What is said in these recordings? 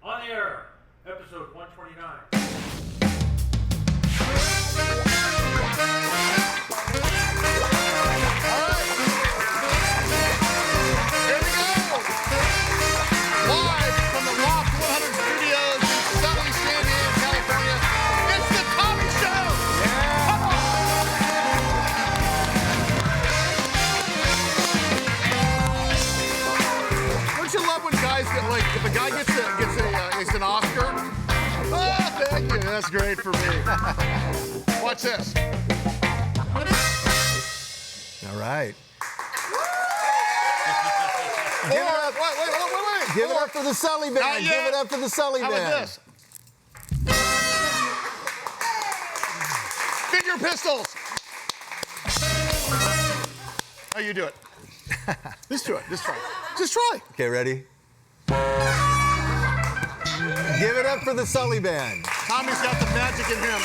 On air, episode 129. If a guy gets an Oscar, oh, thank you. That's great for me. Watch this. All right. Wait. Give it up for the Sully Band. Give it up for the Sully Band. How about this? Finger pistols. How you do it? Just do it. Just try. Just try. Okay, ready? Give it up for the Sully Band. Tommy's got the magic in him.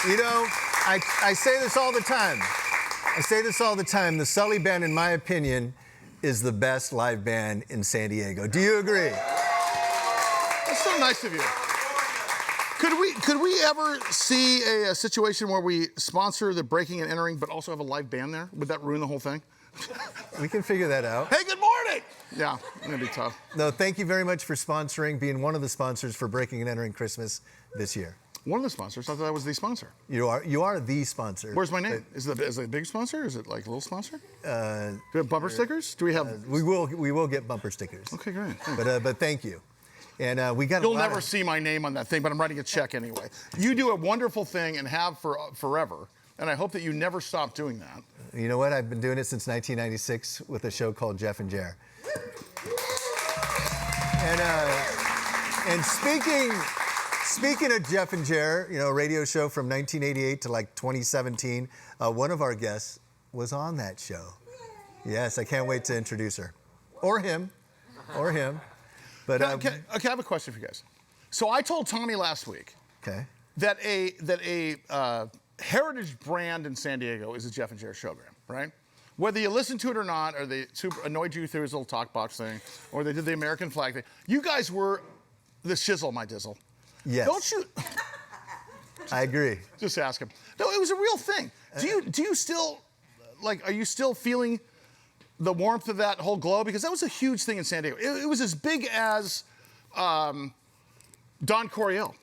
You know, I say this all the time. The Sully Band, in my opinion, is the best live band in San Diego. Do you agree? That's so nice of you. Could we ever see a situation where we sponsor the breaking and entering, but also have a live band there? Would that ruin the whole thing? We can figure that out. Hey, good morning! Yeah, it's gonna be tough. No, thank you very much for sponsoring, being one of the sponsors for Breaking and Entering Christmas this year. One of the sponsors. I thought that was the sponsor. You are the sponsor. Where's my name? Is it a big sponsor? Is it like a little sponsor? Do we have bumper stickers? Do we have? We will get bumper stickers. Okay, great. But thank you. And we got. You'll never see my name on that thing, but I'm writing a check anyway. You do a wonderful thing and have for forever, and I hope that you never stop doing that. You know what? I've been doing it since 1996 with a show called Jeff Jer. And speaking of Jeff Jer, you know, a radio show from 1988 to like 2017, one of our guests was on that show. Yes, I can't wait to introduce her. Or him. But okay, I have a question for you guys. So I told Tommy last week that a heritage brand in San Diego is a Jeff Jer Showgram, right? Whether you listen to it or not, or they annoyed you through his little talk box thing, or they did the American flag thing, you guys were the shizzle, my dizzle. Yes. Don't you? I agree. Just ask him. No, it was a real thing. Do you still, are you still feeling the warmth of that whole glow? Because that was a huge thing in San Diego. It was as big as Don Coryell.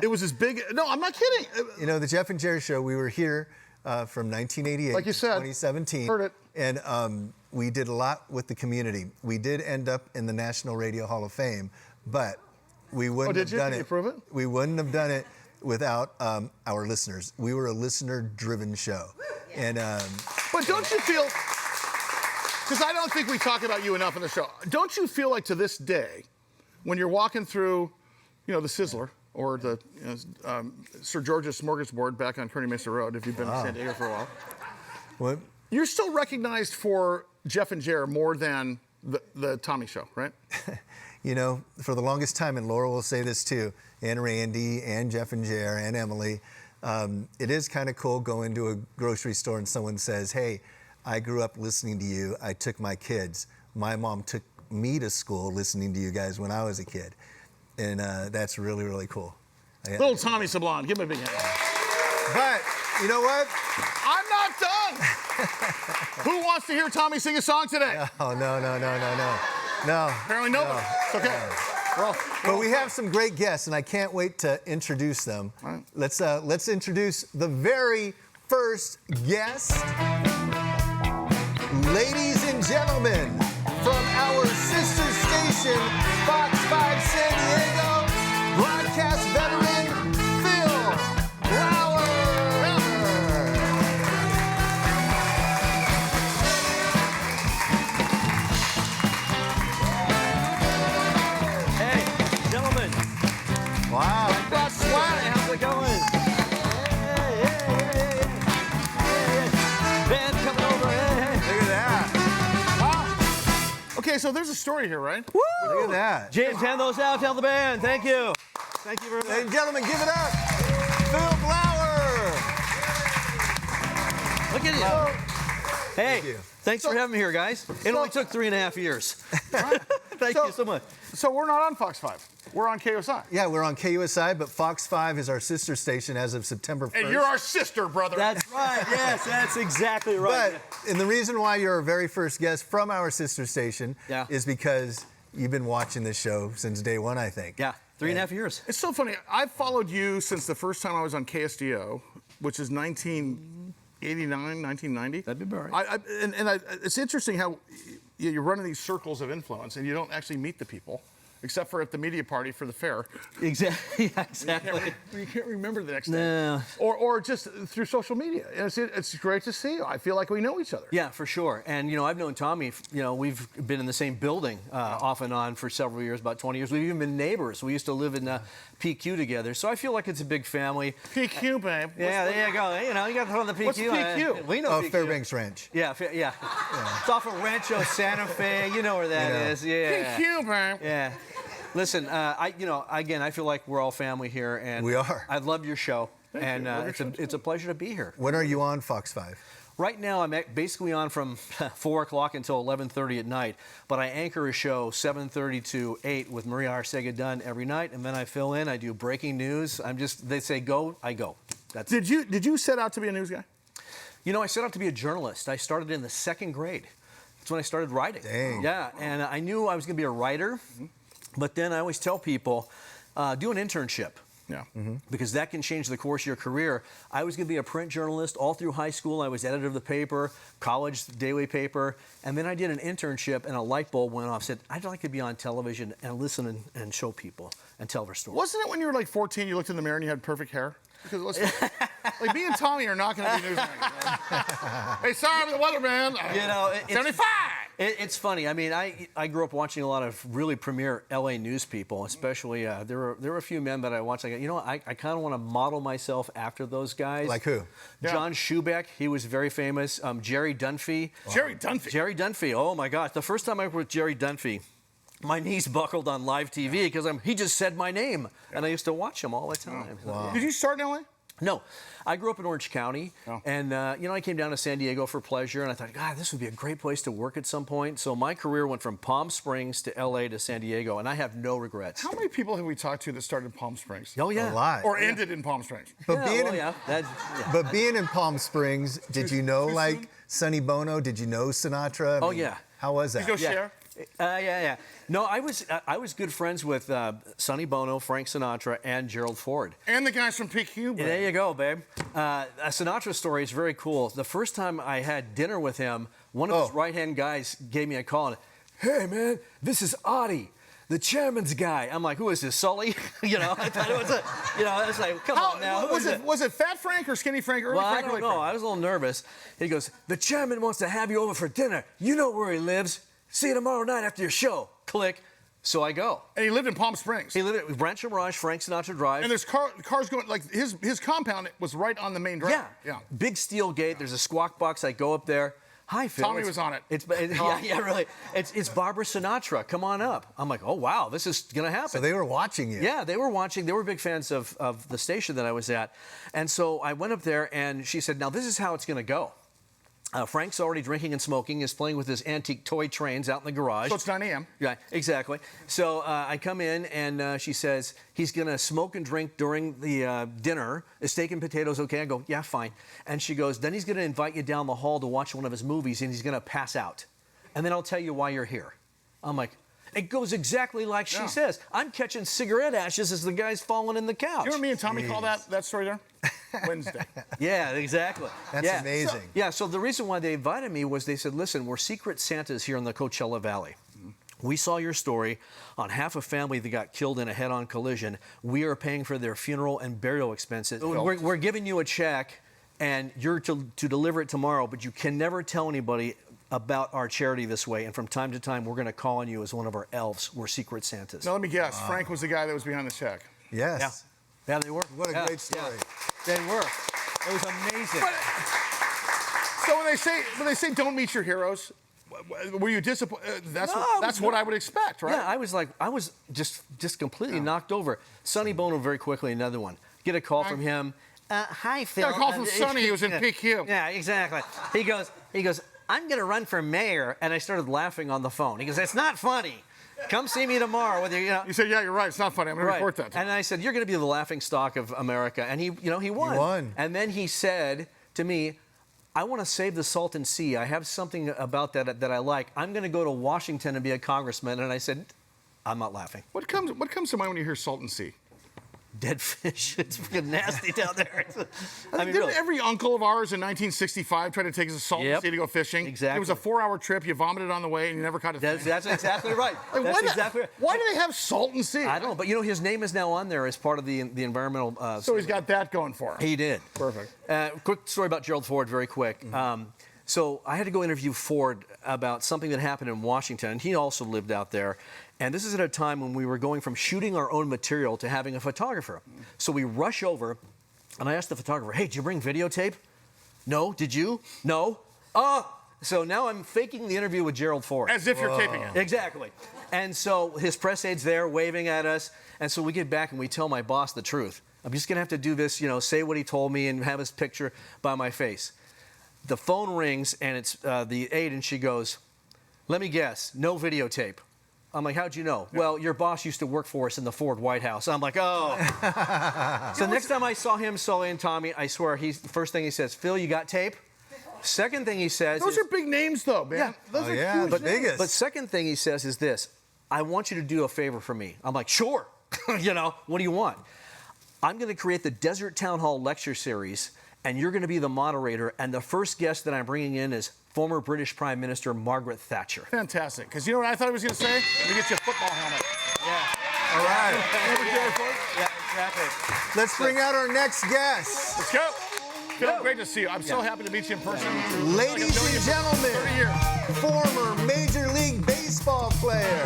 It was as big. No, I'm not kidding. You know, the Jeff Jer Show, we were here from 1988 like you said, to 2017. Heard it. And we did a lot with the community. We did end up in the National Radio Hall of Fame, but we wouldn't have done it. Did you prove it? We wouldn't have done it without our listeners. We were a listener-driven show. And but don't you feel, because I don't think we talk about you enough on the show, don't you feel like to this day, when you're walking through, the Sizzler, or the Sir George's Smorgasbord back on Kearny Mesa Road, if you've been in San Diego for a while. What? You're still recognized for Jeff Jer more than the Tommy Show, right? You know, for the longest time, and Laura will say this too, and Randy, and Jeff Jer, and Emily, it is kind of cool going to a grocery store and someone says, hey, I grew up listening to you. I took my kids. My mom took me to school listening to you guys when I was a kid. And that's really, really cool. Little Tommy Sablon, give him a big hand. But, you know what? I'm not done. Who wants to hear Tommy sing a song today? Oh, no. Apparently nobody. It's okay. But we have some great guests, and I can't wait to introduce them. Right. Let's introduce the very first guest. Ladies and gentlemen, from our sister station, Fox 5 San Diego, broadcast veteran Phil Blauer. Hey, gentlemen. Wow. I brought swag. How's it going? Hey. Band coming over. Hey. Look at that. Okay, so there's a story here, right? Woo! Look at that. James, hand those out. Tell the band. Thank you. Thank you very much. Ladies and gentlemen, give it up. Phil Blauer. Look at you. Hey, Thank you. thanks for having me here, guys. It only took 3.5 years. Thank you so much. So we're not on Fox 5. We're on KUSI. Yeah, we're on KUSI, but Fox 5 is our sister station as of September 1st. And you're our sister, brother. That's right. Yes, that's exactly right. But, and the reason why you're our very first guest from our sister station is because you've been watching this show since day one, I think. Yeah, 3.5 years. It's so funny. I've followed you since the first time I was on KSDO, which is 1989, 1990. That'd be about right. It's interesting how you're running these circles of influence and you don't actually meet the people, except for at the media party for the fair. Exactly. Yeah, exactly. You can't remember the next No. day. Or just through social media. And it's great to see you. I feel like we know each other. Yeah, for sure. And, I've known Tommy, we've been in the same building off and on for several years, about 20 years. We've even been neighbors. We used to live in PQ together. So I feel like it's a big family. PQ, babe. Yeah, there you go. You got to throw in the PQ. What's PQ? We know PQ. Fairbanks Ranch. Yeah. It's off of Rancho Santa Fe. You know where that is. Yeah. PQ, babe. Yeah. Listen, again, I feel like we're all family here, and we are. I love your show, Thank you. it's a pleasure to be here. When are you on Fox 5? Right now, I'm basically on from 4 o'clock until 11:30 at night, but I anchor a show 7:30 to 8 with Maria Arcega Dunn every night, and then I fill in. I do breaking news. They say go, I go. That's Did you set out to be a news guy? I set out to be a journalist. I started in the 2nd grade. That's when I started writing. Dang. Yeah, and I knew I was going to be a writer. Mm-hmm. But then I always tell people, do an internship. Yeah. Mm-hmm. Because that can change the course of your career. I was going to be a print journalist all through high school. I was editor of the paper, college daily paper. And then I did an internship and a light bulb went off. Said, I'd like to be on television and listen and show people and tell their stories. Wasn't it when you were like 14, you looked in the mirror and you had perfect hair? Because like me and Tommy are not going to be news anchors. Hey, sorry, I'm the weatherman. 75. It's funny. I mean, I grew up watching a lot of really premier LA news people, especially there were a few men that I watched. I kind of want to model myself after those guys. Like who? John Schubeck. He was very famous. Jerry Dunphy. Wow. Jerry Dunphy. Jerry Dunphy. Oh my gosh! The first time I worked with Jerry Dunphy, my knees buckled on live TV because he just said my name, and I used to watch him all the time. Oh, wow. Did you start in LA? No, I grew up in Orange County, and I came down to San Diego for pleasure, and I thought, God, this would be a great place to work at some point. So my career went from Palm Springs to LA to San Diego, and I have no regrets. How many people have we talked to that started in Palm Springs? Oh yeah, a lot. Or ended in Palm Springs? But but being in Palm Springs, did you know like Sonny Bono? Did you know Sinatra? Oh yeah. How was that? Did you go share? Yeah. No, I was good friends with Sonny Bono, Frank Sinatra, and Gerald Ford. And the guys from PQ. Yeah, there you go, babe. A Sinatra story is very cool. The first time I had dinner with him, one of his right-hand guys gave me a call and, hey, man, this is Audie, the chairman's guy. I'm like, who is this, Sully? I thought it was it's like, come on now. Was it Fat Frank or Skinny Frank? Or I Frank don't know. I was a little nervous. He goes, the chairman wants to have you over for dinner. You know where he lives. See you tomorrow night after your show. Click. So I go. And he lived in Palm Springs. He lived at Rancho Mirage, Frank Sinatra Drive. And there's cars going, like his compound was right on the main drive. Yeah. Big steel gate. There's a squawk box. I go up there. Hi, Phil. Tommy was on it. Yeah, really. It's Barbara Sinatra. Come on up. I'm like, oh, wow, this is going to happen. So they were watching you. Yeah, they were watching. They were big fans of the station that I was at. And so I went up there, and she said, now, this is how it's going to go. Frank's already drinking and smoking, is playing with his antique toy trains out in the garage. So it's 9 a.m. Yeah, exactly. So I come in, and she says, he's going to smoke and drink during the dinner. Is steak and potatoes okay? I go, yeah, fine. And she goes, then he's going to invite you down the hall to watch one of his movies, and he's going to pass out. And then I'll tell you why you're here. I'm like, it goes exactly like she says. I'm catching cigarette ashes as the guy's falling in the couch. You know what me and Tommy call that story there? Wednesday. Yeah, exactly. That's amazing. So the reason why they invited me was they said, listen, we're secret Santas here in the Coachella Valley. We saw your story on half a family that got killed in a head-on collision. We are paying for their funeral and burial expenses. We're giving you a check, and you're to deliver it tomorrow, but you can never tell anybody about our charity this way, and from time to time, we're going to call on you as one of our elves. We're secret Santas. Now, let me guess. Frank was the guy that was behind the check. Yes. Yeah, they were. What a great story. Yeah. They were. It was amazing. So when they say don't meet your heroes, were you disappointed? That's what I would expect, right? Yeah, I was just completely knocked over. Sonny Bono very quickly, another one. Get a call from him. Hi, Phil. Got a call from Sonny. He was in PQ. Yeah, exactly. He goes, I'm going to run for mayor. And I started laughing on the phone. He goes, that's not funny. come see me tomorrow. Whether you know. You said, yeah, you're right. It's not funny. I'm going to report that. And I said, you're going to be the laughing stock of America. And he won. He won. And then he said to me, I want to save the Salton Sea. I have something about that I like. I'm going to go to Washington and be a congressman. And I said, I'm not laughing. What comes to mind when you hear Salton Sea? Dead fish. It's freaking nasty down there. Didn't really. every uncle of ours in 1965 try to take us to Salton Sea to go fishing? Exactly. It was a 4-hour trip. You vomited on the way, and you never caught a thing. That's exactly right. Like, exactly right. Why do they have Salton Sea? I don't know, but you know his name is now on there as part of the environmental. So he's got that going for him. He did. Perfect. Quick story about Gerald Ford, very quick. So I had to go interview Ford about something that happened in Washington, and he also lived out there. And this is at a time when we were going from shooting our own material to having a photographer. So we rush over, and I asked the photographer, hey, did you bring videotape? No. Did you? No. So now I'm faking the interview with Gerald Ford. As if you're taping it. Exactly. And so his press ade's there waving at us. And so we get back and we tell my boss the truth. I'm just going to have to do this, say what he told me and have his picture by my face. The phone rings, and it's the aide, and she goes, let me guess, no videotape. I'm like, how'd you know? Yeah. Well, your boss used to work for us in the Ford White House. I'm like, oh. So next time I saw him, Sully and Tommy, I swear, the first thing he says, Phil, you got tape? Second thing he says Those are big names, though, man. Yeah. Those are huge but names. But second thing he says is this, I want you to do a favor for me. I'm like, sure. What do you want? I'm going to create the Desert Town Hall lecture series, and you're going to be the moderator, and the first guest that I'm bringing in is former British Prime Minister Margaret Thatcher. Fantastic. Because you know what I thought he was going to say? Let me get you a football helmet. Yeah. All right. Yeah, exactly. Let's bring out our next guest. Let's go. Phil, great to see you. I'm so happy to meet you in person. Ladies and gentlemen, 30 years. former Major League Baseball player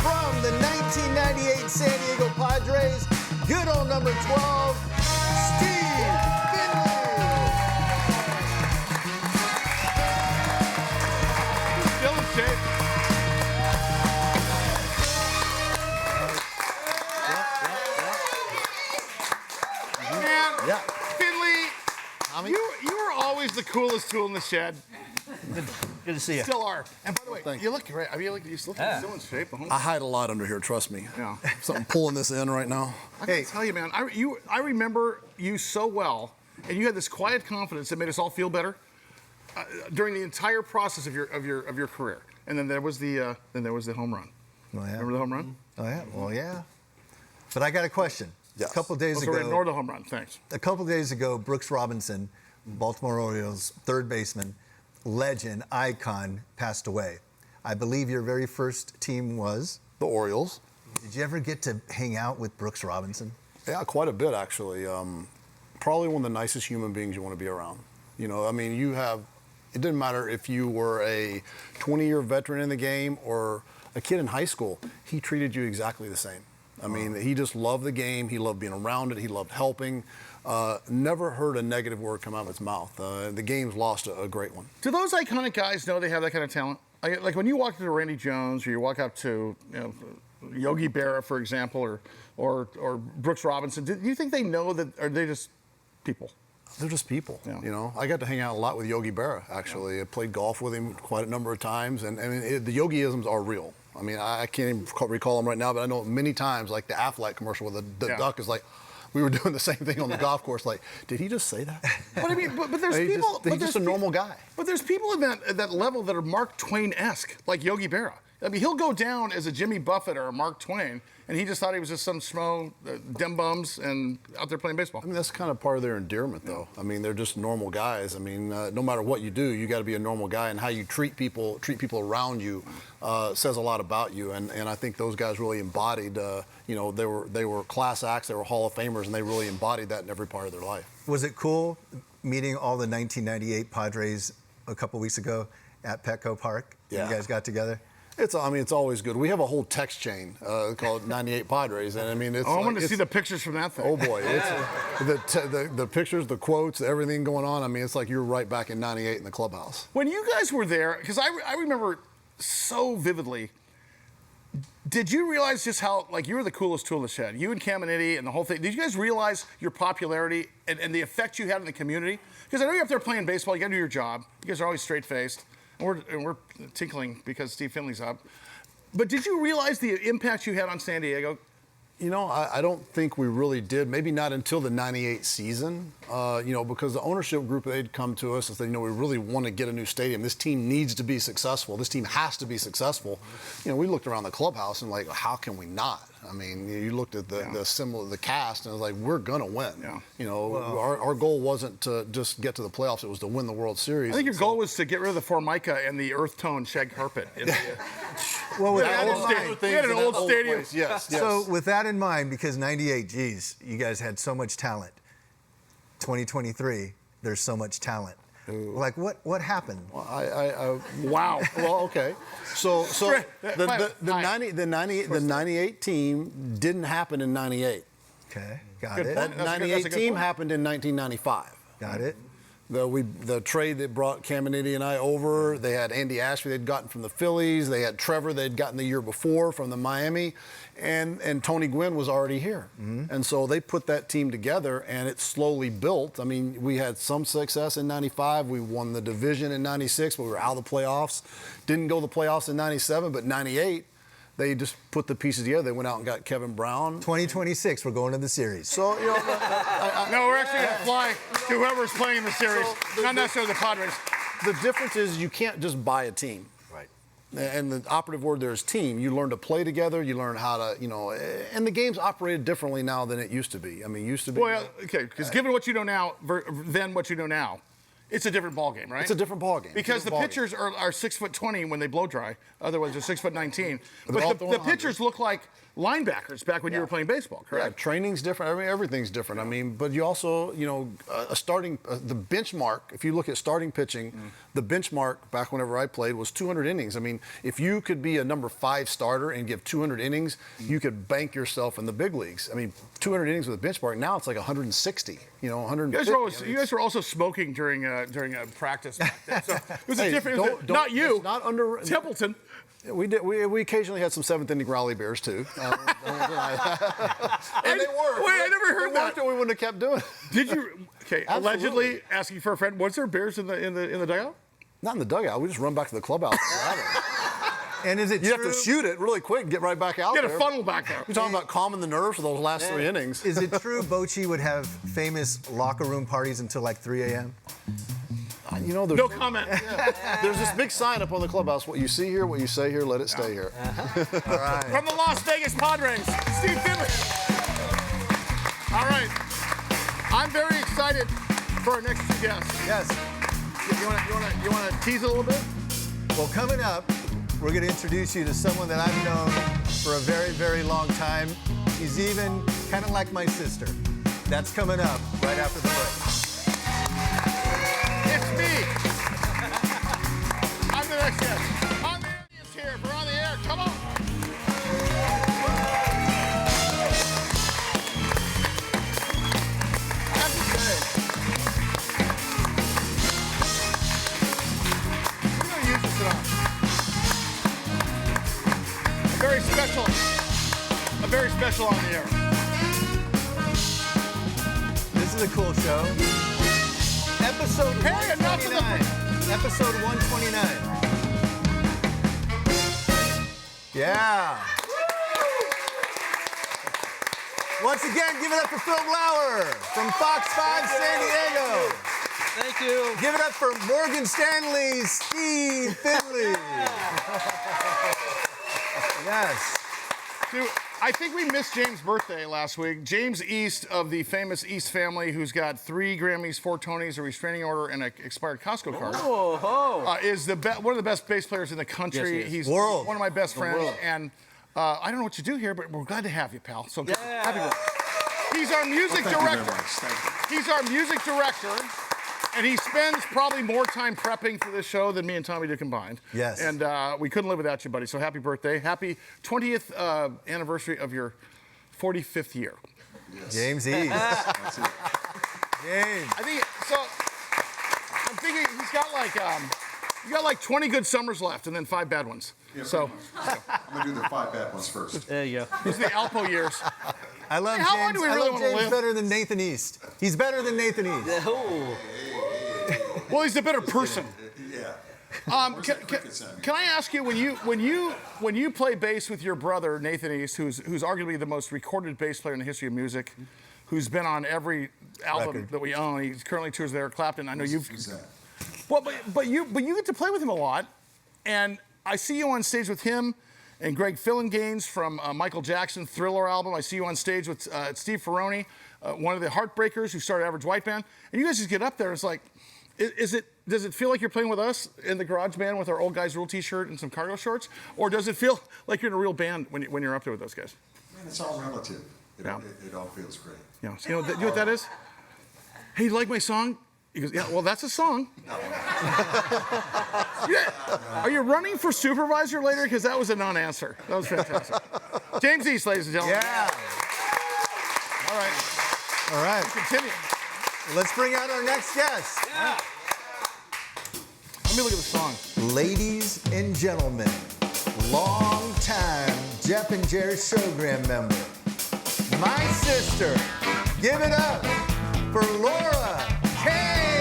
from the 1998 San Diego Padres, good old number 12, Steve Finley. Still in shape. Man, Finley, you were always the coolest tool in the shed. Good to see you. Still are. And by the way, you look great. I mean, you still in shape. I hide a lot under here, trust me. Yeah. Something pulling this in right now. I can tell you, man, I remember you so well, and you had this quiet confidence that made us all feel better during the entire process of your career. And then there was the home run. Oh, yeah. Remember the home run? Oh, yeah. Well, yeah. But I got a question. Yes. A couple days So ago. ignore the home run. Thanks. A couple days ago, Brooks Robinson, Baltimore Orioles third baseman, legend, icon, passed away. I believe your very first team was? The Orioles. Did you ever get to hang out with Brooks Robinson? Yeah, quite a bit, actually. Probably one of the nicest human beings you want to be around. I mean, it didn't matter if you were a 20-year veteran in the game or a kid in high school. He treated you exactly the same. I mean, he just loved the game. He loved being around it. He loved helping. Never heard a negative word come out of his mouth. The game's lost a great one. Do those iconic guys know they have that kind of talent? Like when you walk up to Randy Jones, or you walk up to Yogi Berra, for example, or Brooks Robinson. Do you think they know that, or are they just people? They're just people. Yeah. I got to hang out a lot with Yogi Berra, actually. I played golf with him quite a number of times, and I mean, the Yogiisms are real. I mean, I can't even recall them right now, but I know many times, like the Aflac commercial where the duck is like, we were doing the same thing on the golf course. Like, did he just say that? But I mean, but there's people. He's just a normal guy. But there's people at that level that are Mark Twain-esque, like Yogi Berra. I mean, he'll go down as a Jimmy Buffett or a Mark Twain, and he just thought he was just some schmo, dem bums, and out there playing baseball. I mean, that's kind of part of their endearment, though. I mean, they're just normal guys. I mean, no matter what you do, you got to be a normal guy, and how you treat people around you says a lot about you. And I think those guys really embodied. They were class acts, they were Hall of Famers, and they really embodied that in every part of their life. Was it cool meeting all the 1998 Padres a couple weeks ago at Petco Park? Yeah. You guys got together? It's always good. We have a whole text chain called 98 Padres, and I mean, it's. I wanted to see the pictures from that thing. Oh boy, it's the pictures, the quotes, everything going on. I mean, it's like you're right back in '98 in the clubhouse. When you guys were there, because I remember so vividly. Did you realize just how, like, you were the coolest tool in the shed? You and Caminiti and the whole thing. Did you guys realize your popularity and the effect you had in the community? Because I know you're up there playing baseball. You got to do your job. You guys are always straight-faced. And we're tinkling because Steve Finley's up. But did you realize the impact you had on San Diego? You know, I don't think we really did. Maybe not until the '98 season. Because the ownership group, they'd come to us and said, we really want to get a new stadium. This team needs to be successful. This team has to be successful. We looked around the clubhouse and like, how can we not? I mean, you looked at the cast and it was like, we're gonna win. Yeah. Our goal wasn't to just get to the playoffs. It was to win the World Series. I think your goal was to get rid of the Formica and the earth tone shag carpet. Well, with we had an old stadium. Yes. So with that in mind, because '98, geez, you guys had so much talent. 2023, there's so much talent. Ooh. Like what happened? Well, wow. Well, okay. So the '98 team didn't happen in '98. Okay, got Good it. point. That '98 team happened in 1995. Got it. The trade that brought Caminiti and I over, they had Andy Ashby they'd gotten from the Phillies, they had Trevor they'd gotten the year before from the Miami, and Tony Gwynn was already here. Mm-hmm. And so they put that team together and it slowly built. I mean, we had some success in '95, we won the division in '96, but we were out of the playoffs. Didn't go to the playoffs in '97, but '98, they just put the pieces together. They went out and got Kevin Brown. 2026, we're going to the series. So, no, we're actually going to fly to whoever's playing in the series, not necessarily the Padres. The difference is you can't just buy a team. Right. And the operative word there is team. You learn to play together. You learn how to, and the game's operated differently now than it used to be. I mean, it used to be. Well, okay, because given what you know now, then what you know now, it's a different ballgame, right? It's a different ballgame. Because the pitchers are 6'20" when they blow dry. Otherwise, they're 6'19". But the pitchers look like linebackers back when you were playing baseball, correct? Yeah, training's different. I mean, everything's different. I mean, but you also, the benchmark, if you look at starting pitching, the benchmark back whenever I played was 200 innings. I mean, if you could be a number 5 starter and give 200 innings, you could bank yourself in the big leagues. I mean, 200 innings with a benchmark, now it's like 160, 150. You guys were also smoking during a practice back then. So it was a different, not you, not under Templeton. We did. We occasionally had some 7th inning rally beers too, and they worked. Wait, I never heard that. We wouldn't have kept doing it. Did you? Okay, allegedly asking for a friend. Was there beers in the dugout? Not in the dugout. We just run back to the clubhouse. And is it you true? have to shoot it really quick and get right back out Get there. a funnel back there. You're talking about calming the nerves for those last 3 innings. Is it true Bochy would have famous locker room parties until like 3 a.m.? There's no comment. There's this big sign up on the clubhouse. What you see here, what you say here, let it stay here. All right. From the Las Vegas Padres, Steve Finley. All right. I'm very excited for our next 2 guests. Yes. You want to tease a little bit? Well, coming up, we're going to introduce you to someone that I've known for a very, very long time. She's even kind of like my sister. That's coming up right after the break. It's me. I'm the next guest. On the audience here. We're on the air. Come on. I have to say, we're going to use this tonight. A very special on the air. This is a cool show. Episode 129. Episode 129. Yeah. Once again, give it up for Phil Blauer from Fox 5 San Diego. Thank you. Give it up for Morgan Stanley's Steve Finley. Yes. Dude, I think we missed James' birthday last week. James East of the famous East family, who's got 3 Grammys, 4 Tonys, a restraining order, and an expired Costco card, is one of the best bass players in the country. Yes, he is. He's one of my best friends, and I don't know what you do here, but we're glad to have you, pal. So happy birthday. He's our music director. He's our music director. And he spends probably more time prepping for this show than me and Tommy do combined. Yes. And we couldn't live without you, buddy. So happy birthday. Happy 20th anniversary of your 45th year. Yes. James East. That's it. James. I think, so, I'm thinking he's got like 20 good summers left and then 5 bad ones. Yeah, so I'm going to do the 5 bad ones first. There you go. These are the Alpo years. I love How long James. do we I really love wanna James live? better than Nathan East. He's better than Nathan East. Oh. Well, he's a better person. Yeah. Can I ask you, when you play bass with your brother Nathan East, who's arguably the most recorded bass player in the history of music, who's been on every album that we own. He currently tours with Eric Clapton. I know you've. Well, but you get to play with him a lot, and I see you on stage with him and Greg Fillinganes from Michael Jackson's Thriller album. I see you on stage with Steve Ferroni, one of the Heartbreakers who started Average White Band, and you guys just get up there. It's like, does it feel like you're playing with us in the garage band with our Old Guys Rule T-shirt and some cargo shorts, or does it feel like you're in a real band when you're up there with those guys? Man, it's all relative. It all feels great. Yeah. So you know what that is? Hey, you like my song? He goes, yeah, well, that's a song. Yeah. Are you running for supervisor later? Because that was a non-answer. That was fantastic. James East, ladies and gentlemen. Yeah. All right. All right. Continue. Let's bring out our next guest. Yeah. Let me look at the song. Ladies and gentlemen, long-time Jeff and Jer Showgram member, my sister. Give it up for Laura Cain.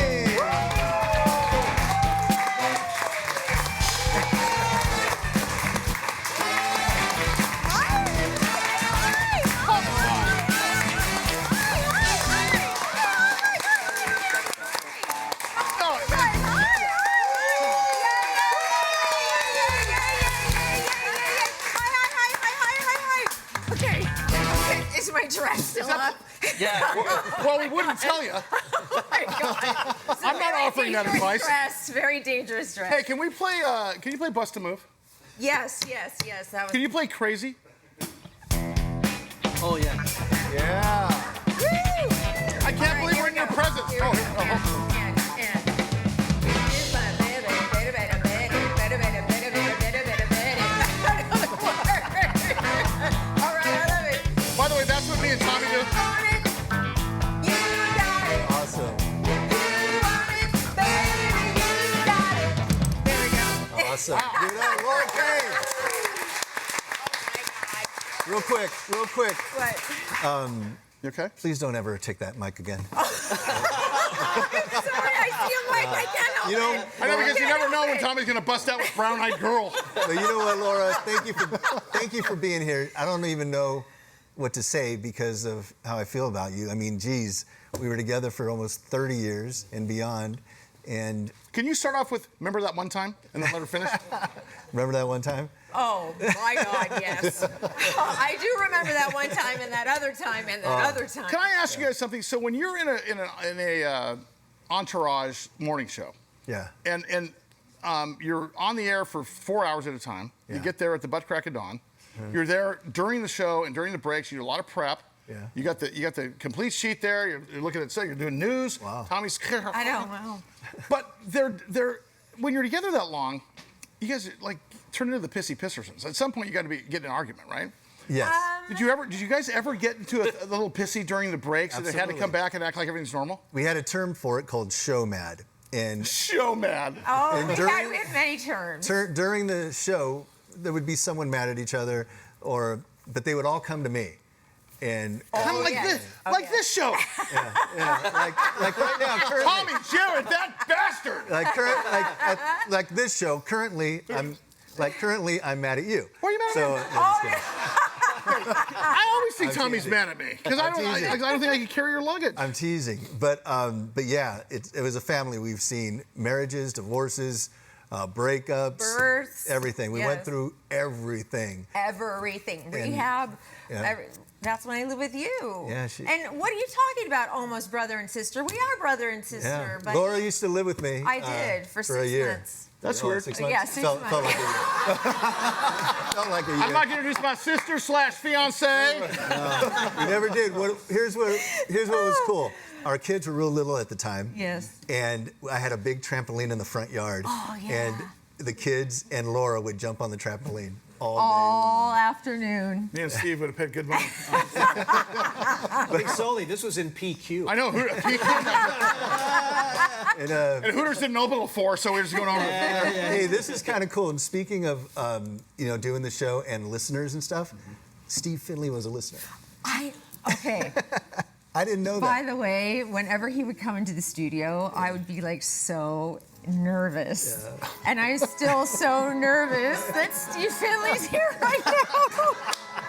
Dress still up? Yeah. Well, we wouldn't tell you. Oh my God. I'm not offering that advice. Dress, very dangerous dress. Hey, can we play? Can you play Bust a Move? Yes. That was. Can you play Crazy? Oh yeah. Yeah. Woo! I can't believe we're in your presence. Here we go. By the way, that's what me and Tommy do. Awesome. There we go. Awesome. Give it up, Laura Cain. Real quick. What? You okay? Please don't ever take that mic again. I'm sorry, I feel like I can't help it. I know, because you never know when Tommy's going to bust out with Brown-Eyed Girl. But you know what, Laura? Thank you for being here. I don't even know what to say because of how I feel about you. I mean, geez, we were together for almost 30 years and beyond. And can you start off with, remember that one time, and then let her finish? Remember that one time? Oh, my God, yes. I do remember that one time and that other time and that other time. Can I ask you guys something? So when you're in a Entourage morning show, yeah, and you're on the air for 4 hours at a time, you get there at the butt crack of dawn, you're there during the show and during the breaks, you do a lot of prep. Yeah. You got the complete sheet there. You're looking at you're doing news. Wow. Tommy's. I know. Wow. But they're when you're together that long, you guys like turn into the pissy pissersons. At some point, you got to get in an argument, right? Yes. Did you guys ever get into a little pissy during the breaks, and they had to come back and act like everything's normal? We had a term for it called show mad. And show mad. Oh, and we had many terms. During the show, there would be someone mad at each other, but they would all come to me. And kind of like this show. like right now, currently. Tommy, Jared, that bastard. Like this show. Currently, I'm mad at you. Why are you mad at me? I always think Tommy's mad at me because I don't think I can carry your luggage. I'm teasing, but yeah, it was a family. We've seen marriages, divorces, breakups, births, everything. We went through everything. Rehab. That's when I live with you. Yeah. And what are you talking about? Almost brother and sister. We are brother and sister. Yeah. But Laura used to live with me. I did for 6 a year. months. That's weird. 6 months. Yeah, 6 months. Felt like a year. Felt like a year. I'm not going to introduce my sister/fiance. We never did. Here's what was cool. Our kids were real little at the time. Yes. And I had a big trampoline in the front yard. Oh, yeah. And the kids and Laura would jump on the trampoline all day all afternoon. Me and Steve would have paid good money. Hey, Sully, this was in PQ. I know. And Hooters didn't open till 4, so we were just going over. Hey, this is kind of cool. And speaking of, doing the show and listeners and stuff, Steve Finley was a listener. Okay. I didn't know that. By the way, whenever he would come into the studio, I would be like so nervous. Yeah. And I'm still so nervous that Steve Finley's here right now.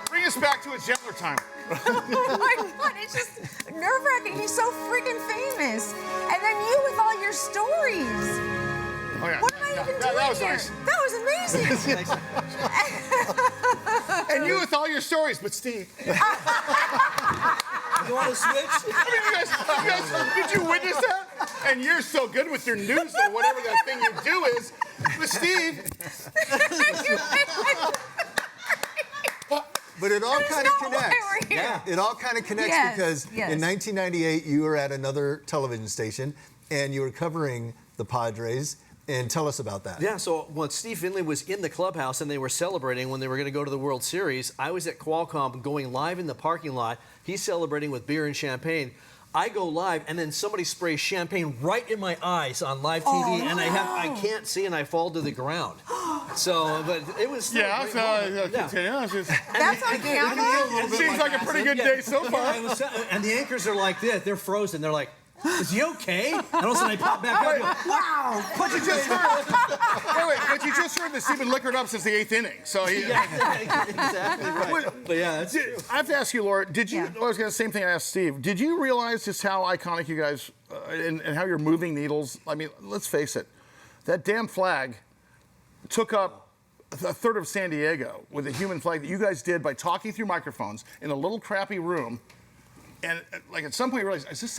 Bring us back to a gentler time. Oh my God, it's just nerve-wracking. He's so freaking famous. And then you with all your stories. Oh, yeah. What am I even doing that was here? nice. That was amazing. And you with all your stories, but Steve. You want to switch? I mean, you guys, did you witness that? And you're so good with your news or whatever that thing you do is. But Steve. But it all kind of connects. Yeah. It all kind of connects because in 1998 you were at another television station and you were covering the Padres. And tell us about that. Yeah, so when Steve Finley was in the clubhouse and they were celebrating when they were going to go to the World Series, I was at Qualcomm going live in the parking lot. He's celebrating with beer and champagne. I go live, and then somebody sprays champagne right in my eyes on live TV, and I can't see, and I fall to the ground. So, but it was still a great moment. Continue. That's on camera? It seems like a pretty good day so far. And the anchors are like this. They're frozen. They're like, is he okay? And all of a sudden I pop back up and go, wow. But you just heard. But you just heard that Steve been liquored up since the 8th inning. So he. Yeah, exactly right. But yeah, that's true. I have to ask you, Laura. Did you? I was going to the same thing I asked Steve. Did you realize just how iconic you guys and how you're moving needles? I mean, let's face it. That damn flag took up a third of San Diego with a human flag that you guys did by talking through microphones in a little crappy room. And like at some point you realize, is this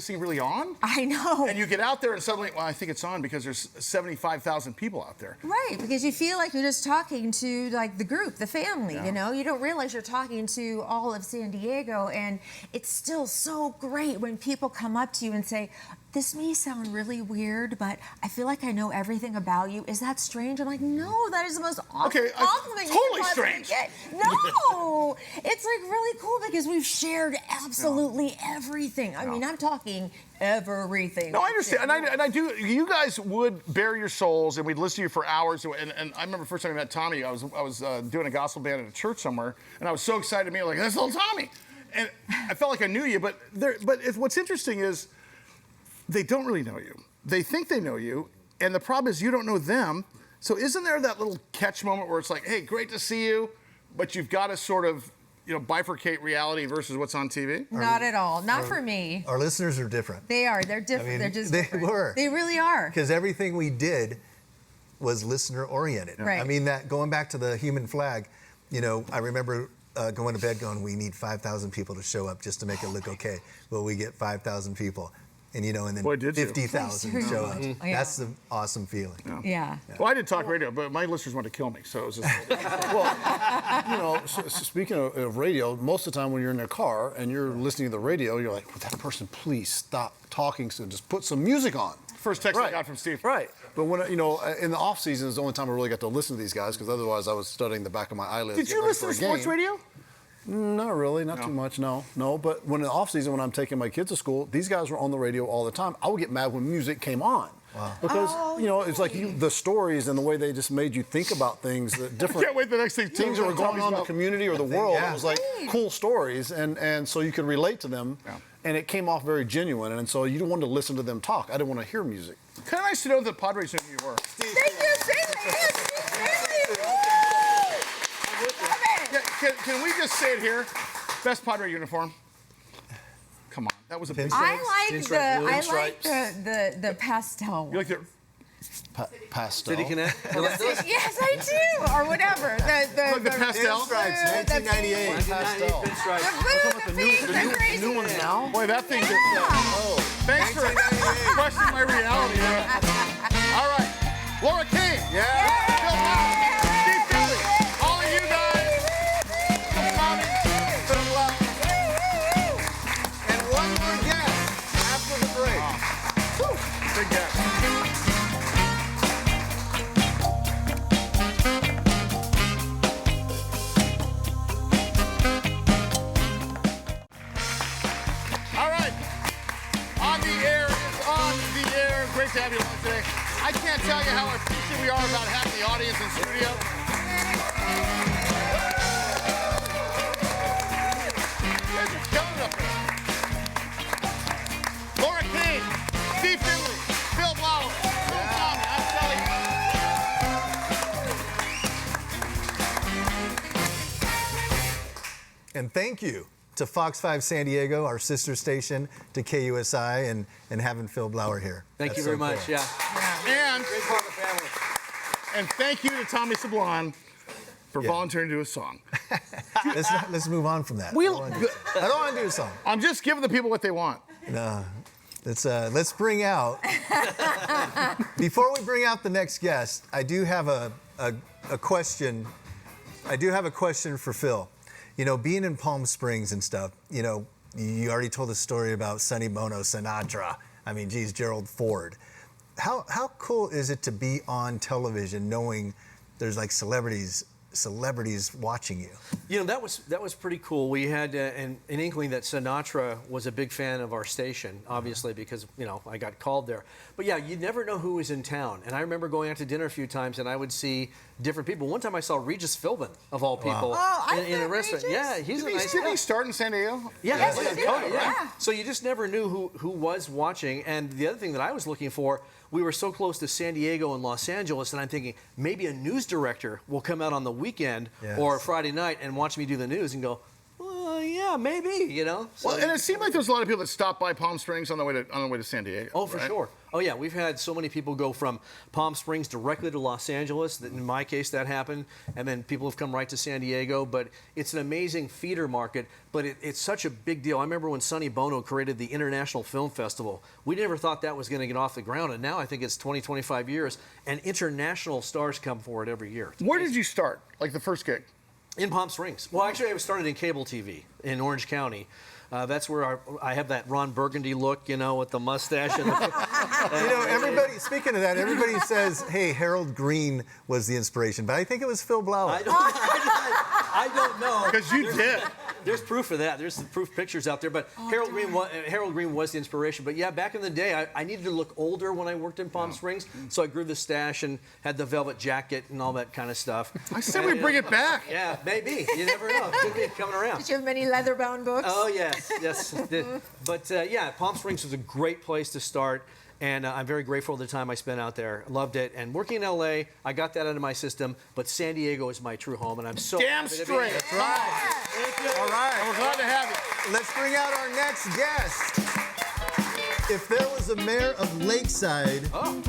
thing really on? I know. And you get out there and suddenly, well, I think it's on because there's 75,000 people out there. Right, because you feel like you're just talking to like the group, the family, you know? You don't realize you're talking to all of San Diego, and it's still so great when people come up to you and say, this may sound really weird, but I feel like I know everything about you. Is that strange? I'm like, no, that is the most awesome compliment totally you can possibly strange. get. No, it's like really cool because we've shared absolutely everything. I mean, I'm talking everything. No, I understand, and I do. You guys would bare your souls, and we'd listen to you for hours. And I remember the first time I met Tommy, I was doing a gospel band at a church somewhere, and I was so excited to meet, like, that's little Tommy, and I felt like I knew you. But what's interesting is they don't really know you. They think they know you, and the problem is you don't know them. So isn't there that little catch moment where it's like, hey, great to see you, but you've got to sort of, bifurcate reality versus what's on TV? Not at all. Not for me. Our listeners are different. They are. They're different. I mean, They're just they different. were. They really are. Because everything we did was listener-oriented. Right. I mean, that going back to the human flag, I remember going to bed going, we need 5,000 people to show up just to make it look okay. Well, we get 5,000 people. And and then 50,000 show up. Yeah. That's the awesome feeling. Yeah. Well, I did talk radio, but my listeners wanted to kill me, so it was just. Speaking of radio, most of the time when you're in a car and you're listening to the radio, you're like, would that person please stop talking so just put some music on? First text I got from Steve. Right. But when, in the off season is the only time I really got to listen to these guys, because otherwise I was studying the back of my eyelids. Did you listen to sports radio? Not really, not too much, no. But when in the off season, when I'm taking my kids to school, these guys were on the radio all the time. I would get mad when music came on. Wow. Because, it's like the stories and the way they just made you think about things, that different Can't wait the next thing. things that were going on in the community or the world. It was like cool stories, and so you could relate to them. Yeah. And it came off very genuine, and so you didn't want to listen to them talk. I didn't want to hear music. Kind of nice to know that Padres knew who you were. Thank you, Steve. Can we just say it here? Best Padre uniform. Come on, that was a big. I like the pastel. You like the pastel? City Connect? Yes, I do. Or whatever. the pastel. Stripes, 1998. Pastel. The new ones now. Boy, that thing. Thanks for questioning my reality. All right, Laura Cain. Yeah. Phil Blauer. Steve Finley. All of you guys. And one more guest after the break. Big guest. All right. On the air. Great to have you on today. I can't tell you how appreciative we are about having the audience in studio. You guys are killing it up there. Laura Cain, Steve Finley, Phil Blauer, thank you to Fox 5 San Diego, our sister station, to KUSI, and having Phil Blauer here. Thank you very much. Cool. Yeah. And, Great part of the family. and thank you to Tommy Sablon for volunteering to do a song. Let's move on from that. We- I don't want to do a song. I'm just giving the people what they want. No. Let's bring out. Before we bring out the next guest, I do have a question. I do have a question for Phil. You know, being in Palm Springs and stuff, you know, you already told the story about Sonny Bono, Sinatra. I mean, geez, Gerald Ford. How cool is it to be on television knowing there's like celebrities watching you? You know, that was pretty cool. We had an inkling that Sinatra was a big fan of our station, obviously, because, you know, I got called there. But yeah, you never know who was in town. And I remember going out to dinner a few times, and I would see different people. One time I saw Regis Philbin, of all people, in a restaurant. Regis. Yeah, he's a nice guy. Didn't he start in San Diego? Yeah, Yes, he did. Yeah. So you just never knew who was watching. And the other thing that I was looking for, we were so close to San Diego and Los Angeles, and I'm thinking maybe a news director will come out on the weekend or Friday night and watch me do the news and go, well, yeah, maybe, you know. So, Well, and it seemed like there was a lot of people that stopped by Palm Springs on the way to San Diego. oh, for right? sure. Oh, yeah, we've had so many people go from Palm Springs directly to Los Angeles. In my case, that happened. And then people have come right to San Diego. But it's an amazing feeder market. But it's such a big deal. I remember when Sonny Bono created the International Film Festival. We never thought that was going to get off the ground. And now I think it's 20, 25 years. And international stars come for it every year. Where did you start? Like the first gig? In Palm Springs. Well, actually, I started in cable TV in Orange County. That's where I have that Ron Burgundy look, you know, with the mustache. And You know, everybody, speaking of that, everybody says, hey, Harold Green was the inspiration, but I think it was Phil Blauer. I don't know. Because you did. There's proof of that. There's some proof pictures out there. But Harold Green was the inspiration. But yeah, back in the day, I needed to look older when I worked in Palm Springs. So I grew the stash and had the velvet jacket and all that kind of stuff. I said we bring it back. Yeah, maybe. You never know. Could be coming around. Did you have many leather-bound books? Oh, yes. But yeah, Palm Springs was a great place to start. And I'm very grateful for the time I spent out there. Loved it. And working in LA, I got that out of my system. But San Diego is my true home, and I'm so Damn happy to be straight. here. That's right. Thank you. All right. We're glad to have you. Let's bring out our next guest. If there was a mayor of Lakeside,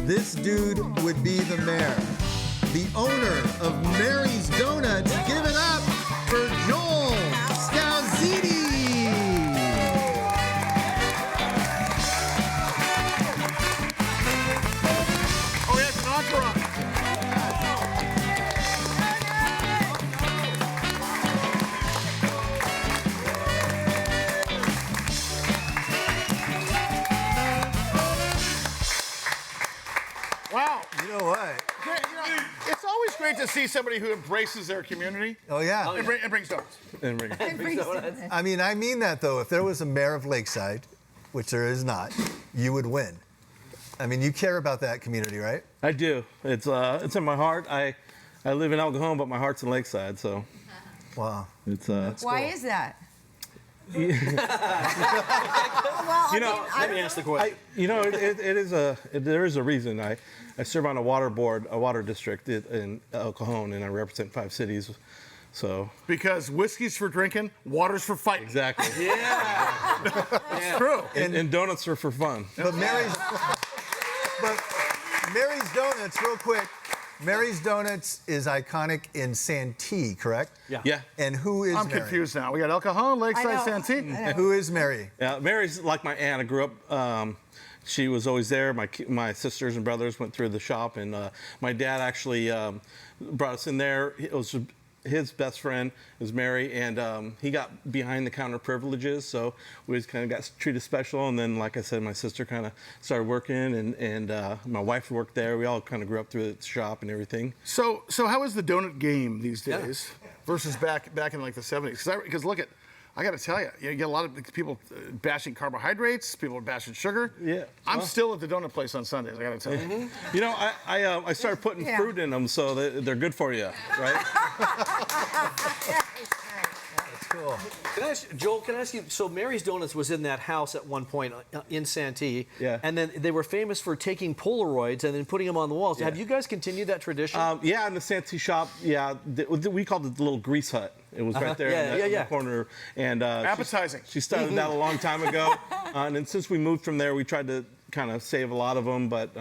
this dude would be the mayor. The owner of Mary's Donuts. Give it up for Joel Scalzitti. Oh, yeah, it's an entourage. Wow. You know what? It's always great to see somebody who embraces their community Oh, yeah. and brings donuts. I mean that, though. If there was a mayor of Lakeside, which there is not, you would win. I mean, you care about that community, right? I do. It's in my heart. I live in El Cajon, but my heart's in Lakeside, so Wow. it's Why is that? you know, Let me ask the question. there is a reason. I serve on a water board, a water district in El Cajon, and I represent 5 cities. So Because whiskey's for drinking, water's for fighting. exactly. Yeah. It's true. And donuts are for fun. But Mary's Donuts, real quick. Mary's Donuts is iconic in Santee, correct? Yeah. And who is I'm Mary? confused now. We got El Cajon, Lakeside, Santee. Who is Mary? Yeah, Mary's like my aunt. I grew up. She was always there. My sisters and brothers went through the shop, and my dad actually brought us in there. It was his best friend was Mary, and he got behind the counter privileges, so we just kind of got treated special. And then, like I said, my sister kind of started working, and my wife worked there. We all kind of grew up through the shop and everything. So how is the donut game these days versus back in like the 70s? Because look at, I got to tell you, you get a lot of people bashing carbohydrates, people are bashing sugar. Yeah. I'm still at the donut place on Sundays, I got to tell you. You know, I started putting fruit in them so that they're good for you, right? That's cool. Joel, can I ask you, so Mary's Donuts was in that house at one point in Santee. Yeah. And then they were famous for taking Polaroids and then putting them on the walls. Yeah. Have you guys continued that tradition? Yeah, in the Santee shop, we called it the little grease hut. It was right there in the corner. And appetizing. She started that a long time ago. And then since we moved from there, we tried to kind of save a lot of them. But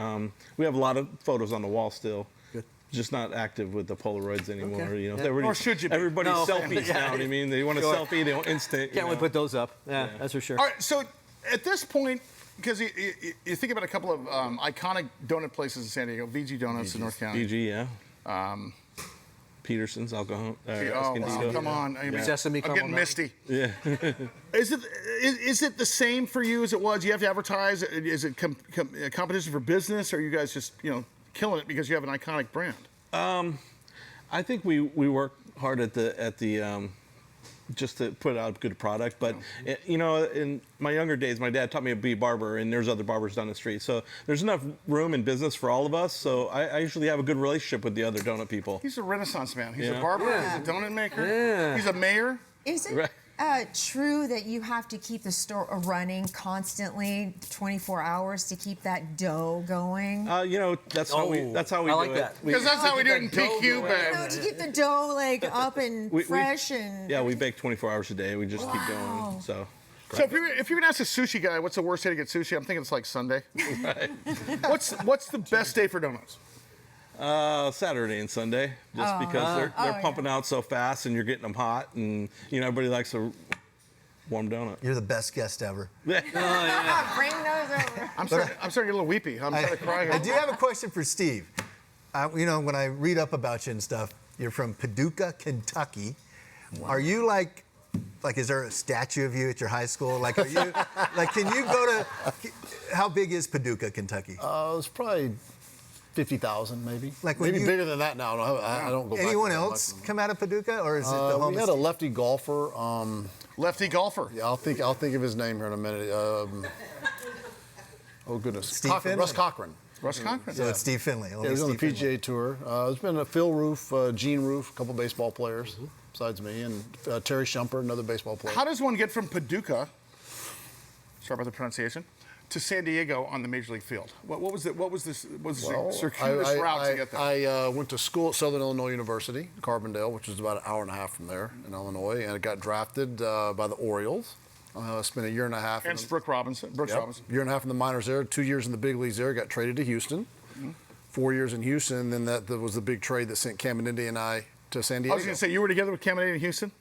we have a lot of photos on the wall still. Good. Just not active with the Polaroids anymore. Okay. You know, Or should you be? Everybody's selfies now. I mean, they want a selfie. They want instant. Can't we put those up? Yeah, that's for sure. All right, so at this point, because you think about a couple of iconic donut places in San Diego, VG Donuts in North County. VG, yeah. Peterson's, Alcohol. Wow, come on. I mean, Sesame I'm getting misty. Yeah. Is it the same for you as it was? You have to advertise. Is it a competition for business, or are you guys just killing it because you have an iconic brand? I think we work hard at the just to put out a good product. But in my younger days, my dad taught me to be a barber, and there's other barbers down the street. So there's enough room in business for all of us. So I usually have a good relationship with the other donut people. He's a Renaissance man. He's a barber. Yeah. He's a donut maker. Yeah. He's a mayor. Is it true that you have to keep the store running constantly, 24 hours, to keep that dough going? That's how we I like do that. it. Because that's how we do it in PQ. To keep the dough up and fresh and. Yeah, we bake 24 hours a day. We just keep going. So if you're gonna ask a sushi guy, what's the worst day to get sushi? I'm thinking it's like Sunday. Right. What's the best day for donuts? Saturday and Sunday, just because they're pumping out so fast and you're getting them hot, and everybody likes a warm donut. You're the best guest ever. Bring those over. I'm starting to get a little weepy. I'm starting to cry here. I do have a question for Steve. When I read up about you and stuff, you're from Paducah, Kentucky. Wow. Are you like, is there a statue of you at your high school? Like, are you, can you go to, how big is Paducah, Kentucky? It's probably 50,000 maybe. Maybe bigger than that now. I don't go back. Anyone else come out of Paducah, or is it the home? We had a lefty golfer. Lefty golfer. Yeah, I'll think of his name here in a minute. Oh goodness, Steve Finley? Russ Cochran. Russ Cochran. So it's Steve Finley. Yeah, he was on the PGA Tour. There's been a Phil Roof, Gene Roof, a couple baseball players besides me, and Terry Shumpert, another baseball player. How does one get from Paducah, sorry about the pronunciation, to San Diego on the Major League field? What was the circuitous route to get there? I went to school at Southern Illinois University, Carbondale, which is about an hour and a half from there in Illinois, and I got drafted by the Orioles. Spent a year and a half. And Brooks Robinson. Year and a half in the minors there, 2 years in the big leagues there. Got traded to Houston. 4 years in Houston. Then that was the big trade that sent Caminiti and I to San Diego. I was going to say, you were together with Caminiti in Houston?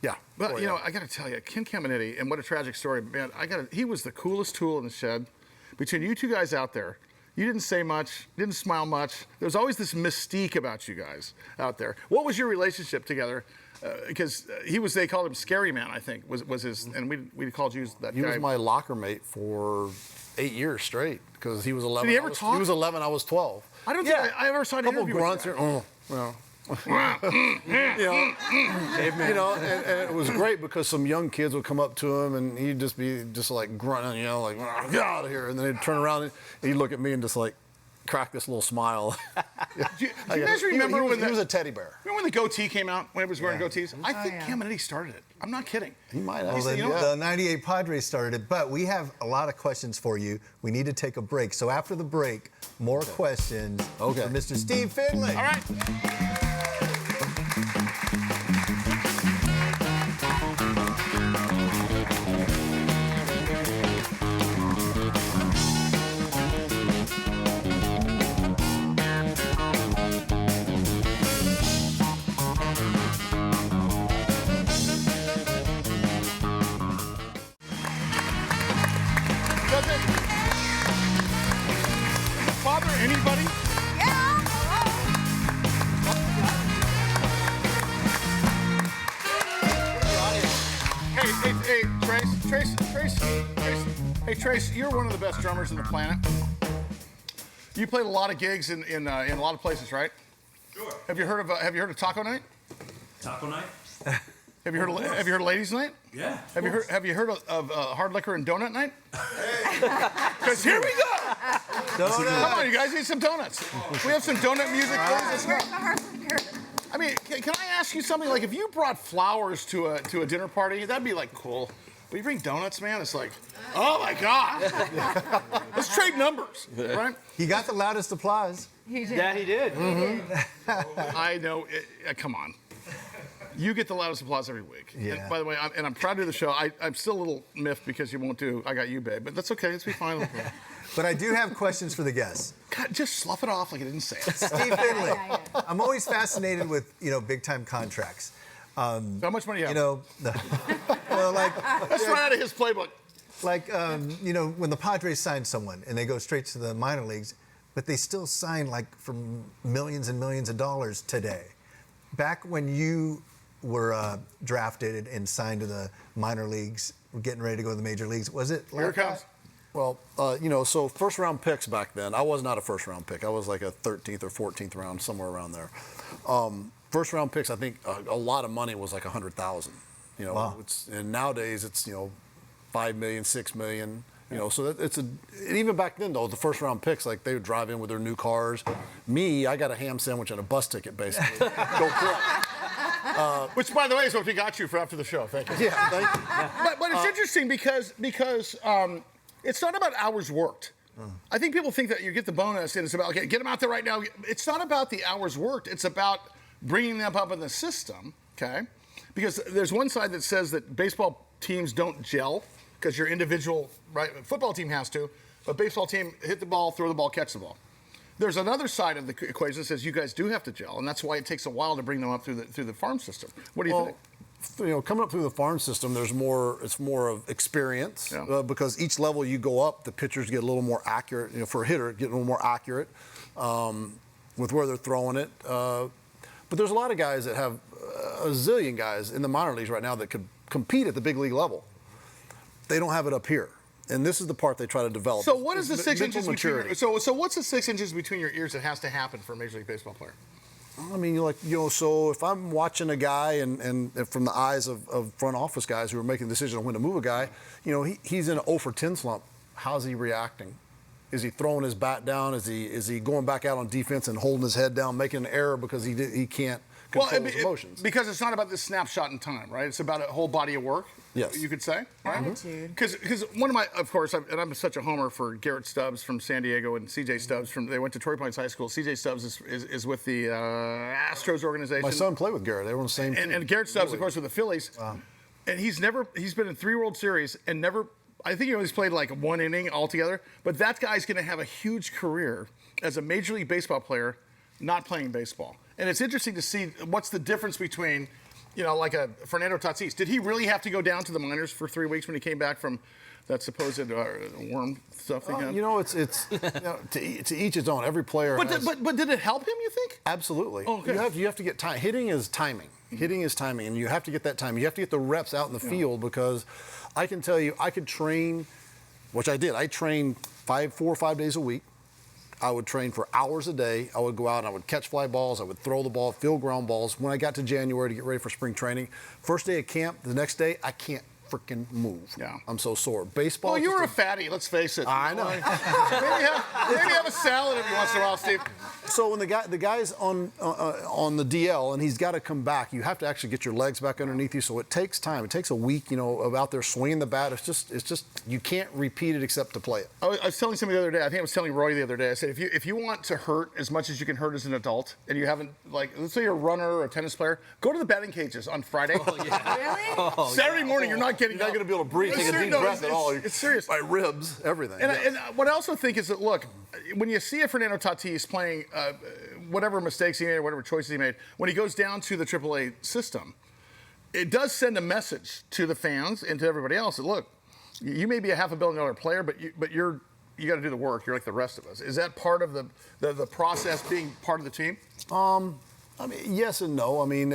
Yeah. But, I got to tell you, Ken Caminiti, and what a tragic story. Man, he was the coolest tool in the shed. Between you two guys out there, you didn't say much, didn't smile much. There was always this mystique about you guys out there. What was your relationship together? Because they called him Scary Man, I think, was his, and we called you that guy. He was my locker mate for 8 years straight, because he was 11. Did he ever talk? He was 11, I was 12. I don't think I ever saw an interview with you. And it was great because some young kids would come up to him and he'd just be like grunting, get out of here, and then he'd turn around and he'd look at me and just like crack this little smile. Do you guys remember when he was a teddy bear? Remember when the goatee came out, when he was wearing goatees? I think Caminiti started it. I'm not kidding. He might have. The 98 Padres started it, but we have a lot of questions for you. We need to take a break. So after the break, more questions for Mr. Steve Finley. All right. Father, anybody? Hey, Trace. Hey, Trace, you're one of the best drummers in the planet. You played a lot of gigs in a lot of places, right? Sure. Have you heard of Taco Night? Taco Night? Have you heard of Ladies Night? Yeah. Have you heard of Hard Liquor and Donut Night? Because here we go. Come on, you guys need some donuts. We have some donut music. Where's the hard liquor? I mean, can I ask you something? Like, if you brought flowers to a dinner party, that'd be like cool. But you bring donuts, man, it's like, oh my God. Let's trade numbers, right? He got the loudest applause. He did. Yeah, he did. I know. Come on. You get the loudest applause every week. Yeah. And by the way, I'm proud to do the show. I'm still a little miffed because you won't do I Got You, Babe, but that's okay. It's be fine. But I do have questions for the guests. God, just slough it off like I didn't say it. Steve Finley. I'm always fascinated with, big time contracts. How much money you have? Well, like That's right out of his playbook. Like, when the Padres sign someone and they go straight to the minor leagues, but they still sign like for millions and millions of dollars today. Back when you were drafted and signed to the minor leagues, getting ready to go to the major leagues, was it Here it comes. Well, so first round picks back then, I was not a first round pick. I was like a 13th or 14th round, somewhere around there. First round picks, I think a lot of money was like 100,000. Wow. And nowadays it's, 5 million, 6 million. So and even back then though, the first round picks, like they would drive in with their new cars. Me, I got a ham sandwich and a bus ticket basically. Go play. Which, by the way, is what we got you for after the show. Thank you. Yeah, thank you. But it's interesting because it's not about hours worked. I think people think that you get the bonus and it's about, okay, get them out there right now. It's not about the hours worked. It's about bringing them up in the system, okay? Because there's one side that says that baseball teams don't gel because your individual, right? Football team has to, but baseball team hit the ball, throw the ball, catch the ball. There's another side of the equation that says you guys do have to gel, and that's why it takes a while to bring them up through the farm system. What do you think? Coming up through the farm system, it's more of experience because each level you go up, the pitchers get a little more accurate. For a hitter, get a little more accurate with where they're throwing it. But there's a lot of guys that have a zillion guys in the minor leagues right now that could compete at the big league level. They don't have it up here. And this is the part they try to develop. So what is the 6 inches maturity. between? So what's the 6 inches between your ears that has to happen for a Major League Baseball player? I mean, so if I'm watching a guy and from the eyes of front office guys who are making the decision on when to move a guy, he's in an 0 for 10 slump. How's he reacting? Is he throwing his bat down? Is he going back out on defense and holding his head down, making an error because he can't control his emotions? Because it's not about this snapshot in time, right? It's about a whole body of work. Yes. You could say, right? Attitude. Because one of my, of course, and I'm such a homer for Garrett Stubbs from San Diego and C.J. Stubbs they went to Torrey Pines High School. C.J. Stubbs is with the Astros organization. My son played with Garrett. They were on the same team. And Garrett Stubbs, of course, with the Phillies. Wow. And he's been in 3 World Series and never, I think he always played like 1 inning altogether. But that guy's going to have a huge career as a Major League Baseball player not playing baseball. And it's interesting to see what's the difference between, like a Fernando Tatis. Did he really have to go down to the minors for 3 weeks when he came back from that supposed worm stuff? It's to each his own. Every player. But did it help him? You think? Absolutely. Oh, okay. You have to get time. Hitting is timing. Hitting is timing, and you have to get that time. You have to get the reps out in the field because I can tell you, I could train, which I did. I trained 4 or 5 days a week. I would train for hours a day. I would go out and I would catch fly balls. I would throw the ball, field ground balls. When I got to January to get ready for spring training, first day of camp, the next day, I can't freaking move. Yeah. I'm so sore. Baseball. Well, you were a fatty, let's face it. I know. maybe have a salad every once in a while, Steve. So when the guy's on the DL and he's got to come back, you have to actually get your legs back underneath you. So it takes time. It takes a week, of out there swinging the bat. It's just you can't repeat it except to play it. I was telling somebody the other day. I think I was telling Roy the other day. I said if you want to hurt as much as you can hurt as an adult, and you haven't let's say you're a runner or a tennis player, go to the batting cages on Friday. Really? Saturday morning, you're not getting. You're not going to be able to breathe, take a deep breath at all. It's serious. My ribs, everything. And what I also think is that, look, when you see a Fernando Tatis playing whatever mistakes he made or whatever choices he made, when he goes down to the AAA system, it does send a message to the fans and to everybody else that, look, you may be a $500 million player, but you got to do the work. You're like the rest of us. Is that part of the process being part of the team? I mean, yes and no. I mean,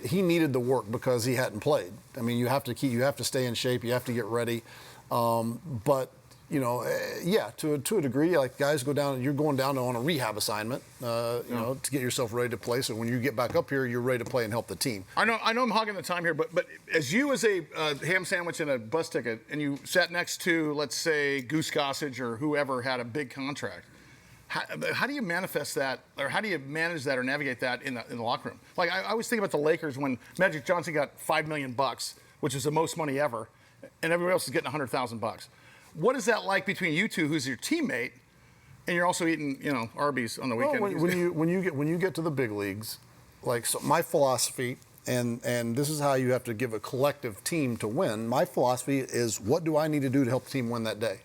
he needed the work because he hadn't played. I mean, you have to stay in shape. You have to get ready. But to a degree, like guys go down. You're going down on a rehab assignment, to get yourself ready to play. So when you get back up here, you're ready to play and help the team. I know I'm hogging the time here, but as you as a ham sandwich and a bus ticket, and you sat next to, let's say, Goose Gossage or whoever had a big contract. How do you manifest that, or how do you manage that or navigate that in the locker room? Like I always think about the Lakers when Magic Johnson got $5 million, which is the most money ever, and everybody else is getting $100,000. What is that like between you two, who's your teammate, and you're also eating, Arby's on the weekend? Well, when you get to the big leagues, so my philosophy And this is how you have to give a collective team to win. My philosophy is, what do I need to do to help the team win that day?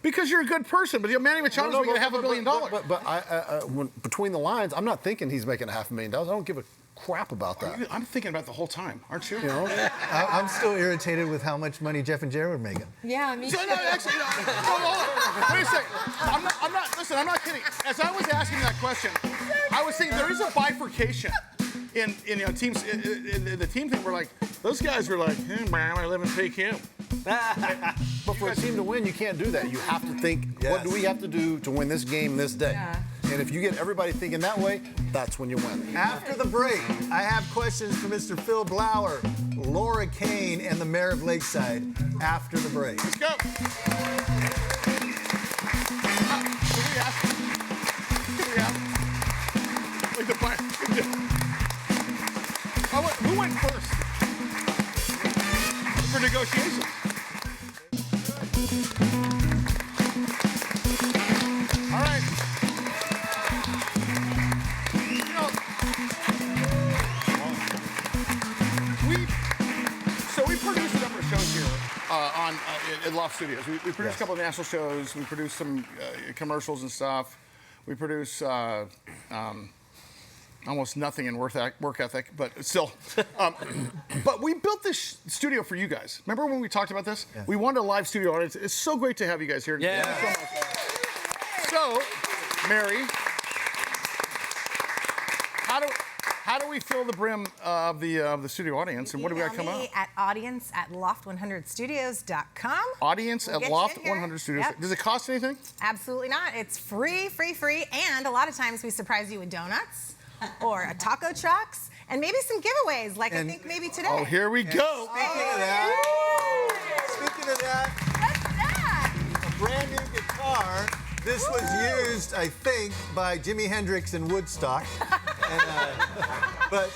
Because you're a good person, but Manny Machado's making $500 million. But between the lines, I'm not thinking he's making $500,000. I don't give a crap about that. I'm thinking about it the whole time, aren't you? You know? I'm still irritated with how much money Jeff and Jer were making. Yeah, me too. So, no, actually, no, wait a second. I'm not kidding. As I was asking that question, I was thinking there is a bifurcation in teams. In the team thing, we're like, those guys were like, I live in PQ. But for a team to win, you can't do that. You have to think, what do we have to do to win this game this day? Yeah. And if you get everybody thinking that way, that's when you win. After the break, I have questions for Mr. Phil Blauer, Laura Cain, and the mayor of Lakeside after the break. Let's go. Who went first for negotiations? All right. We produce a number of shows here at Loft Studios. We produce a couple of national shows. We produce some commercials and stuff. We produce almost nothing in work ethic, but still. But we built this studio for you guys. Remember when we talked about this? Yeah. We wanted a live studio audience. It's so great to have you guys here. Yeah. Thank you so much. So, Mary, how do we fill the brim of the studio audience, and what do we got to come out? At audience@loft100studios.com. Audience at Loft100studios. Yep. Does it cost anything? Absolutely not. It's free, and a lot of times we surprise you with donuts or taco trucks and maybe some giveaways, like I think maybe today. Oh, here we go. Speaking of that, What's that? a brand new guitar. This was used, I think, by Jimi Hendrix in Woodstock. But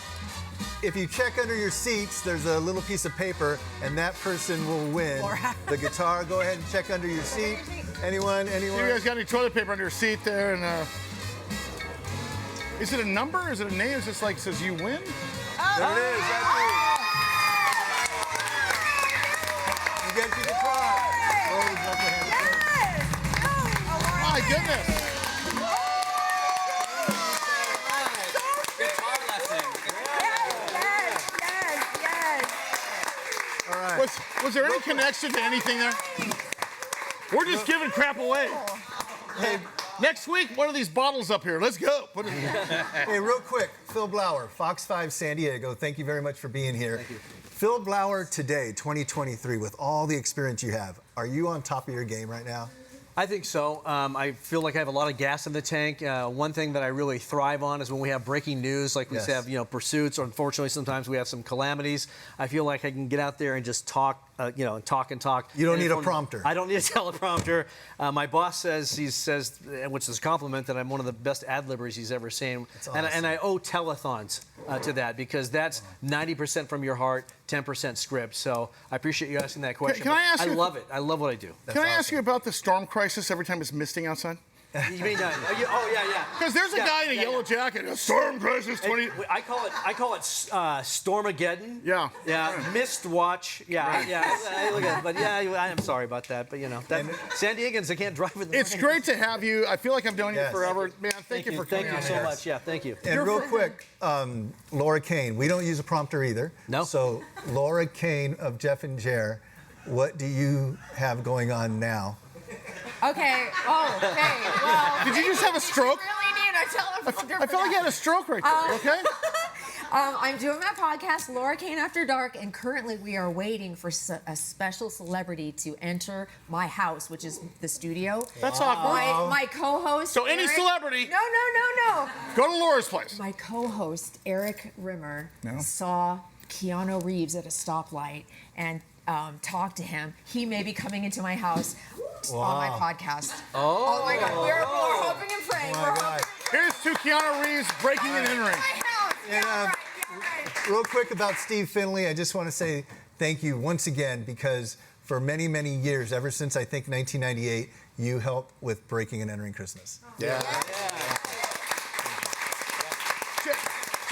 if you check under your seats, there's a little piece of paper, and that person will win the guitar. Go ahead and check under your seat. Anyone? You guys got any toilet paper under your seat there? And is it a number? Is it a name? Is this like says you win? There it is. That's it. You get your guitar. My goodness. Guitar lesson. Yes. All right. Was there any connection to anything there? We're just giving crap away. Hey, next week, one of these bottles up here. Let's go. Put it in. Hey, real quick, Phil Blauer, Fox 5 San Diego. Thank you very much for being here. Thank you. Phil Blauer today, 2023, with all the experience you have, are you on top of your game right now? I think so. I feel like I have a lot of gas in the tank. One thing that I really thrive on is when we have breaking news, like we have, pursuits, or unfortunately sometimes we have some calamities. I feel like I can get out there and just talk, and talk. You don't need a prompter. I don't need a teleprompter. My boss says, which is a compliment, that I'm one of the best ad-libbers he's ever seen. That's awesome. And I owe telethons to that, because that's 90% from your heart, 10% script. So I appreciate you asking that question. Can I ask you? I love it. I love what I do. Can I ask you about the storm crisis every time it's misting outside? You may not. Oh yeah. Because there's a guy in a yellow jacket. A storm crisis 20. I call it Stormageddon. Yeah. Yeah. Mist watch. Yeah. Right. Yeah. Look at it. But yeah, I'm sorry about that. But San Diegans, they can't drive with the It's great to have you. I feel like I've known you forever, man. Thank you for coming. Thank you so much. Yeah. Thank you. And real quick, Laura Cain, we don't use a prompter either. No. So Laura Cain of Jeff and Jer, what do you have going on now? Okay. Oh, okay. Well, Did you just have a stroke? really need a teleprompter. I felt like you had a stroke right there. Okay. I'm doing my podcast, Laura Cain After Dark, and currently we are waiting for a special celebrity to enter my house, which is the studio. That's awkward. My co-host. So any Eric, celebrity. No. Go to Laura's place. My co-host Eric Rimmer saw Keanu Reeves at a stoplight and talked to him. He may be coming into my house on my podcast. Oh my God. We're hoping and praying. Here's to Keanu Reeves breaking and entering. And, real quick about Steve Finley, I just want to say thank you once again, because for many, many years, ever since I think 1998, you helped with breaking and entering Christmas. Yeah.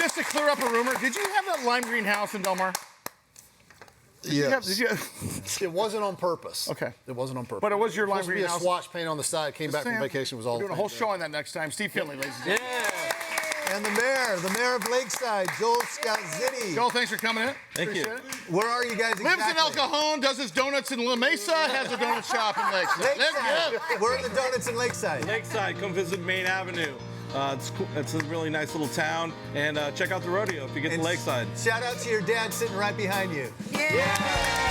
just to clear up a rumor, did you have that lime green house in Del Mar? Yes. Did you? It wasn't on purpose. Okay. It wasn't on purpose. But it was your lime Supposed to green be a house. swatch paint on the side. Came back from Sam, vacation. Was all we're doing a paint whole there. show on that next time. Steve Finley, ladies and gentlemen. And the mayor of Lakeside, Joel Scalzitti. Joel, thanks for coming in. Thank you. Appreciate it. Where are you guys exactly? Lives in El Cajon, does his donuts in La Mesa, has a donut shop in Lakeside. Lakeside. Where are the donuts in Lakeside? Lakeside, come visit Main Avenue. It's cool. It's a really nice little town, and check out the rodeo if you get to Lakeside. Shout out to your dad sitting right behind you. Yeah.